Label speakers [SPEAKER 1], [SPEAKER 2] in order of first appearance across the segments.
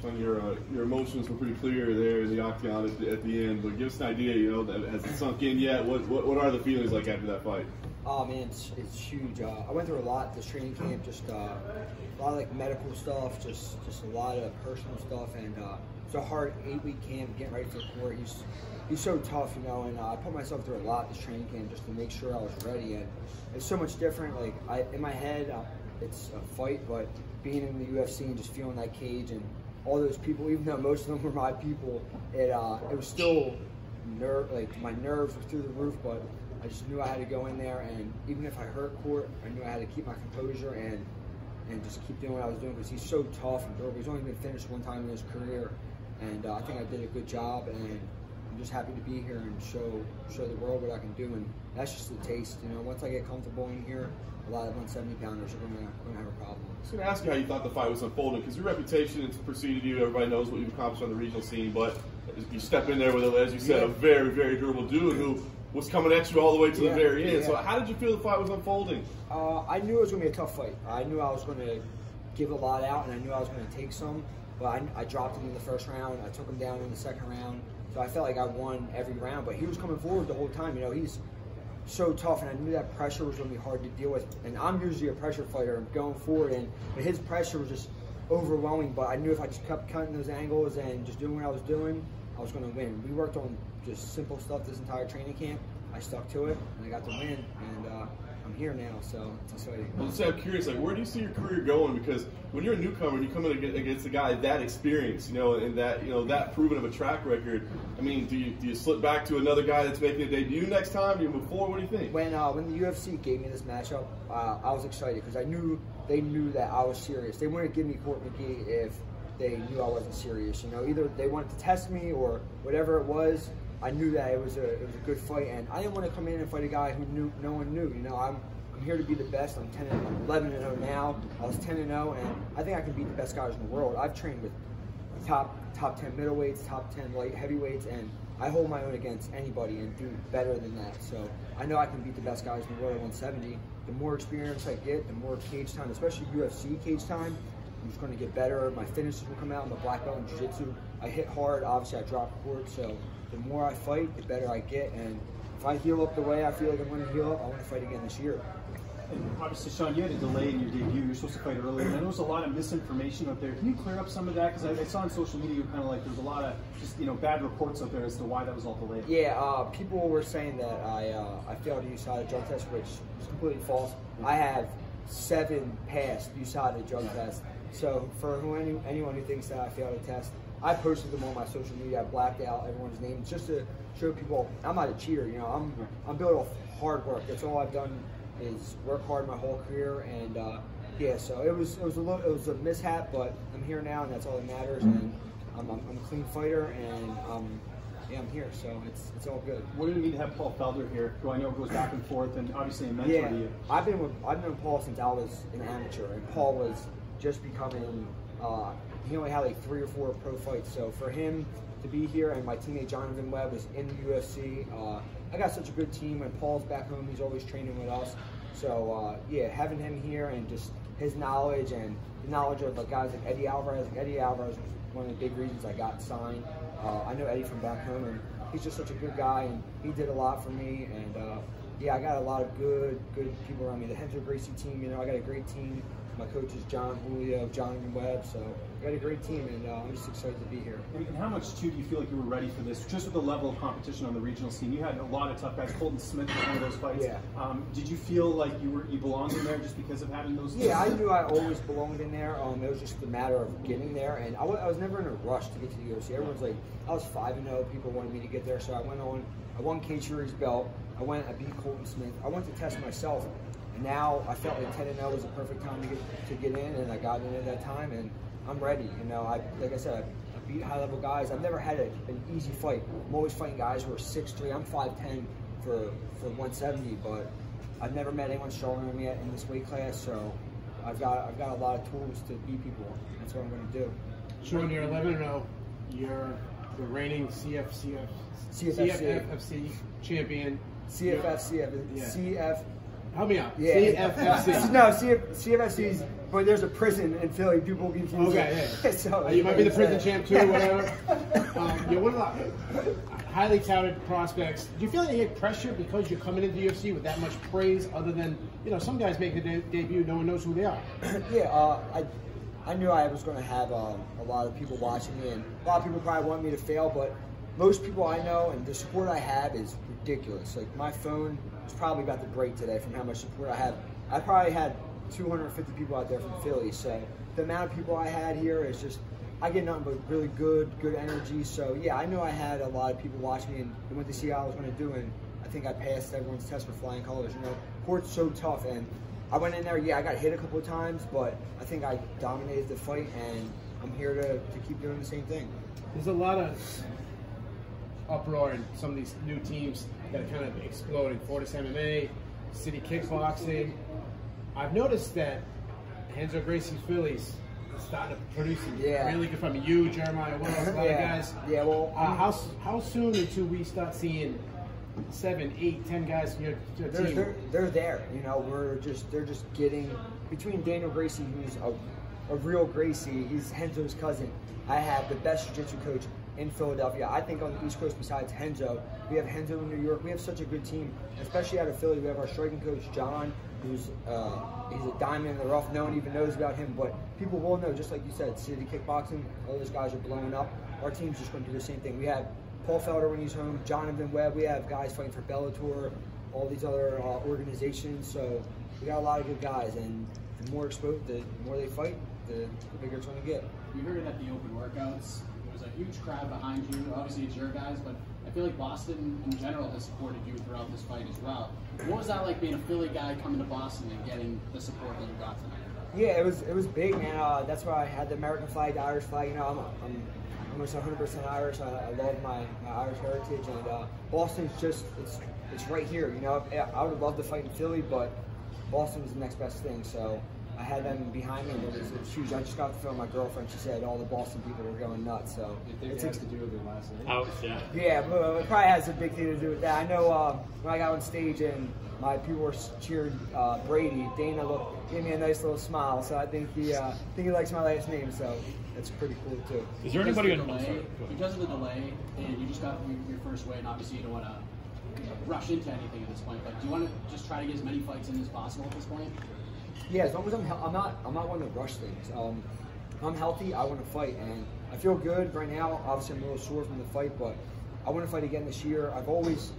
[SPEAKER 1] Sean, your emotions were pretty clear there in the octagon at the end, but give us an idea, you know, has it sunk in yet? What are the feelings like after that fight?
[SPEAKER 2] Oh man, it's huge. I went through a lot this training camp, just a lot of like medical stuff, just a lot of personal stuff, and it's a hard 8-week camp getting ready for court. He's so tough, you know, and I put myself through a lot this training camp just to make sure I was ready. And it's so much different. Like in my head, it's a fight, but being in the UFC and just feeling that cage and all those people, even though most of them were my people, it was still my nerves were through the roof, but I just knew I had to go in there, and even if I hurt court, I knew I had to keep my composure and just keep doing what I was doing, because he's so tough and durable. He's only been finished one time in his career, and I think I did a good job, and I'm just happy to be here and show the world what I can do. And that's just a taste, you know. Once I get comfortable in here, a lot of 170-pounders are going to have a problem.
[SPEAKER 1] I was going to ask you how you thought the fight was unfolding, because your reputation has preceded you. Everybody knows what you've accomplished on the regional scene, but you step in there with, as you said, a very, very durable dude who was coming at you all the way to the very end. So how did you feel the fight was unfolding?
[SPEAKER 2] I knew it was going to be a tough fight. I knew I was going to give a lot out, and I knew I was going to take some. But I dropped him in the first round. I took him down in the second round. So I felt like I won every round. But he was coming forward the whole time. You know, he's so tough, and I knew that pressure was going to be hard to deal with. And I'm usually a pressure fighter going forward, but his pressure was just overwhelming. But I knew if I just kept cutting those angles and just doing what I was doing, I was going to win. We worked on just simple stuff this entire training camp. I stuck to it, and I got the win, and I'm here now, so it's exciting.
[SPEAKER 1] Well, so I'm curious, like, where do you see your career going? Because when you're a newcomer and you come in against a guy that experienced, you know, and that, you know, that proven of a track record, I mean, do you slip back to another guy that's making a debut next time? Do you move forward? What do you think?
[SPEAKER 2] When the UFC gave me this matchup, I was excited because they knew that I was serious. They wouldn't give me Court McGee if they knew I wasn't serious. You know, either they wanted to test me or whatever it was. I knew that it was a good fight, and I didn't want to come in and fight a guy who no one knew. You know, I'm here to be the best. I'm 11-0 now. I was 10-0, and I think I can beat the best guys in the world. I've trained with top 10 middleweights, top 10 light heavyweights, and I hold my own against anybody and do better than that. So I know I can beat the best guys in the world at 170. The more experience I get, the more cage time, especially UFC cage time, I'm just going to get better. My finishes will come out. I'm a black belt in jiu-jitsu. I hit hard. Obviously, I drop court, so the more I fight, the better I get. And if I heal up the way I feel like I'm going to heal up, I want to fight again this year.
[SPEAKER 3] And obviously, Sean, you had a delay in your debut. You're supposed to fight earlier. And there was a lot of misinformation out there. Can you clear up some of that? Because I saw on social media kind of like there's a lot of just, you know, bad reports out there as to why that was all delayed.
[SPEAKER 2] Yeah, people were saying that I failed a USADA drug test, which is completely false. I have 7 past USADA drug tests. So for anyone who thinks that I failed a test, I posted them on my social media. I blacked out everyone's names just to show people I'm not a cheater. You know, I'm built off hard work. That's all I've done is work hard my whole career. And yeah, so it was a mishap, but I'm here now, and that's all that matters. And I'm a clean fighter, and yeah, I'm here, so it's all good.
[SPEAKER 3] What did it mean to have Paul Felder here, who I know goes back and forth, and obviously a mentor to you?
[SPEAKER 2] I've known Paul since I was an amateur, and Paul was just becoming. He only had like 3 or 4 pro fights, so for him to be here, and my teammate Jonathan Webb was in the UFC. I got such a good team. When Paul's back home, he's always training with us. So yeah, having him here and just his knowledge and the knowledge of guys like Eddie Alvarez. Like Eddie Alvarez was one of the big reasons I got signed. I know Eddie from back home, and he's just such a good guy, and he did a lot for me. And yeah, I got a lot of good people around me. The Henzo Gracie team, you know, I got a great team. My coach is John Julio, Jonathan Webb, so I got a great team, and I'm just excited to be here.
[SPEAKER 3] And how much, too, do you feel like you were ready for this, just with the level of competition on the regional scene? You had a lot of tough guys. Colton Smith was one of those fights.
[SPEAKER 2] Yeah.
[SPEAKER 3] Did you feel like you belonged in there just because of having those?
[SPEAKER 2] Yeah, I knew I always belonged in there. It was just a matter of getting there, and I was never in a rush to get to the UFC. Everyone's like, I was 5-0. People wanted me to get there, so I went on. I won Cage Fury's belt. I beat Colton Smith. I went to test myself. Now I felt like 10-0 was the perfect time to get in, and I got in at that time, and I'm ready. You know, like I said, I beat high-level guys. I've never had an easy fight. I'm always fighting guys who are 6'3". I'm 5'10" for 170, but I've never met anyone stronger than me in this weight class. So I've got a lot of tools to beat people. That's what I'm going to do.
[SPEAKER 4] Sean, you're 11-0. You're the reigning CFFC champion.
[SPEAKER 2] CFFC.
[SPEAKER 4] Help me out.
[SPEAKER 2] Yeah.
[SPEAKER 4] CFFC.
[SPEAKER 2] No, CFFC's, but there's a prison in Philly. People confuse
[SPEAKER 4] Okay,
[SPEAKER 2] it. So,
[SPEAKER 4] you might be the prison champ too, whatever. You're one of the highly touted prospects. Do you feel like you get pressure because you're coming into the UFC with that much praise, other than, you know, some guys make the debut, no one knows who they are?
[SPEAKER 2] Yeah, I knew I was going to have a lot of people watching me, and a lot of people probably want me to fail, but most people I know and the support I have is ridiculous. Like, my phone is probably about to break today from how much support I have. I probably had 250 people out there from Philly, so the amount of people I had here is just, I get nothing but really good energy. So yeah, I know I had a lot of people watching me and they went to see how I was going to do, and I think I passed everyone's test for flying colors. You know, court's so tough, and I went in there, yeah, I got hit a couple of times, but I think I dominated the fight, and I'm here to keep doing the same thing.
[SPEAKER 4] There's a lot of uproar in some of these new teams that are kind of exploding. Fortis MMA, City Kickboxing. I've noticed that Renzo Gracie's Phillies are starting to produce really good from you, Jeremiah Wells, a lot of guys.
[SPEAKER 2] Yeah, well,
[SPEAKER 4] how soon until we start seeing 7, 8, 10 guys from your team?
[SPEAKER 2] They're there. You know, they're just getting between Daniel Gracie, who's a real Gracie. He's Renzo's cousin. I have the best jiu-jitsu coach in Philadelphia. I think on the East Coast, besides Renzo, we have Renzo in New York. We have such a good team, especially out of Philly. We have our striking coach John, who's he's a diamond in the rough. No one even knows about him, but people will know. Just like you said, City Kickboxing, all those guys are blowing up. Our team's just going to do the same thing. We have Paul Felder when he's home, Jonathan Webb. We have guys fighting for Bellator, all these other organizations. So we got a lot of good guys, and the more exposed, the more they fight, the bigger it's going to get.
[SPEAKER 5] We heard it at the open workouts. There was a huge crowd behind you. Obviously, it's your guys, but I feel like Boston in general has supported you throughout this fight as well. What was that like, being a Philly guy coming to Boston and getting the support that you got tonight?
[SPEAKER 2] Yeah, it was big, man. That's why I had the American flag, the Irish flag. You know, I'm almost 100% Irish. I love my Irish heritage, and Boston's just it's right here. You know, I would love to fight in Philly, but Boston was the next best thing. So I had them behind me, and it was huge. I just got to film my girlfriend. She said all the Boston people were going nuts. So
[SPEAKER 4] it has to do with it last night.
[SPEAKER 6] Oh, yeah.
[SPEAKER 2] Yeah, but it probably has a big thing to do with that. I know when I got on stage and my people were cheering Brady, Dana gave me a nice little smile. So I think he likes my last name. So it's pretty cool too.
[SPEAKER 6] Is there anybody on
[SPEAKER 5] because of the delay, and you just got your first win? Obviously, you don't want to rush into anything at this point. But do you want to just try to get as many fights in as possible at this point?
[SPEAKER 2] Yeah, as long as I'm not one to rush things. I'm healthy. I want to fight, and I feel good right now. Obviously, I'm a little sore from the fight, but I want to fight again this year. I've always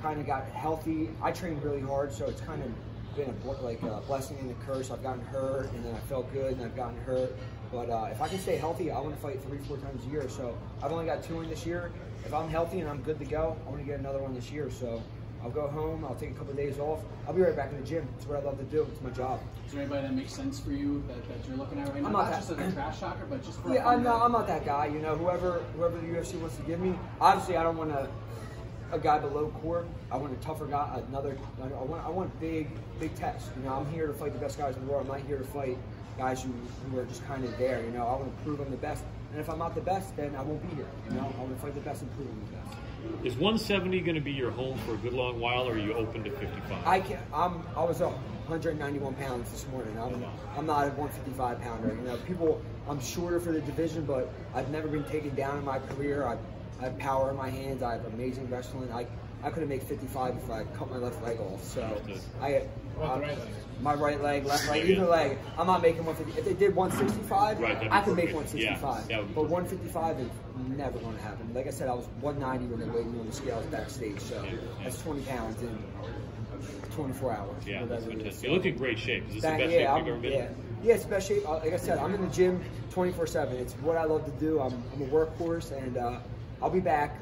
[SPEAKER 2] kind of got healthy. I trained really hard, so it's kind of been a blessing and a curse. I've gotten hurt, and then I felt good, and I've gotten hurt. But if I can stay healthy, I want to fight 3-4 times a year. So I've only got 2 in this year. If I'm healthy and I'm good to go, I want to get another one this year. So I'll go home, I'll take a couple of days off. I'll be right back in the gym. It's what I love to do. It's my job.
[SPEAKER 5] Is there anybody that makes sense for you that you're looking at right now? Not just as a trash talker, but just for
[SPEAKER 2] I'm not that guy. You know, whoever the UFC wants to give me. Obviously, I don't want a guy below court. I want a tougher guy. I want big tests. You know, I'm here to fight the best guys in the world. I'm not here to fight guys who are just kind of there. You know, I want to prove I'm the best. And if I'm not the best, then I won't be here. You know, I want to fight the best and prove I'm the best.
[SPEAKER 6] Is 170 going to be your home for a good long while, or are you open to 55?
[SPEAKER 2] I was 191 pounds this morning. I'm not a 155 pounder. You know, I'm shorter for the division, but I've never been taken down in my career. I have power in my hands. I have amazing wrestling. I could have made 55 if I cut my left leg off. So my right leg, left leg, either leg. I'm not making 150. If they did 165, I could make 165. Yeah, but 155 is never going to happen. Like I said, I was 190 when they weighed me on the scales backstage. So that's 20 pounds in 24 hours.
[SPEAKER 6] Yeah, that's fantastic. You look in great shape. Is this the best shape you've ever been in?
[SPEAKER 2] Yeah, it's the best shape. Like I said, I'm in the gym 24/7. It's what I love to do. I'm a workhorse, and I'll be back.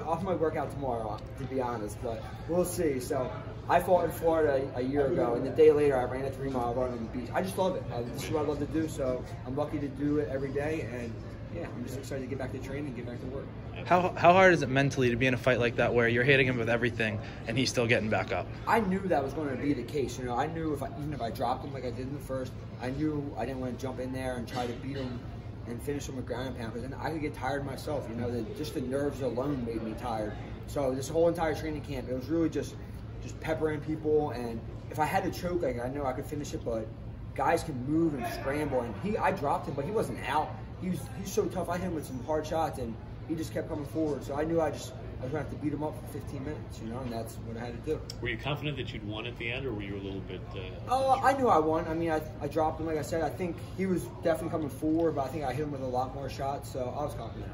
[SPEAKER 2] Off my workout tomorrow, to be honest, but we'll see. So I fought in Florida a year ago, and the day later I ran a 3-mile run on the beach. I just love it. This is what I love to do, so I'm lucky to do it every day, and yeah, I'm just excited to get back to training and get back to work.
[SPEAKER 7] How hard is it mentally to be in a fight like that where you're hitting him with everything and he's still getting back up?
[SPEAKER 2] I knew that was going to be the case. You know, I knew even if I dropped him like I did in the first, I knew I didn't want to jump in there and try to beat him and finish him with ground and pound, because then I could get tired myself. You know, just the nerves alone made me tired. So this whole entire training camp, it was really just just peppering people. And if I had to choke, like, I know I could finish it, but guys can move and scramble. And I dropped him, but he wasn't out. He's so tough. I hit him with some hard shots, and he just kept coming forward. So I knew I was going to have to beat him up for 15 minutes, and that's what I had to do.
[SPEAKER 6] Were you confident that you'd won at the end, or were you a little bit...
[SPEAKER 2] I knew I won. I mean, I dropped him, like I said. I think he was definitely coming forward, but I think I hit him with a lot more shots, so I was confident.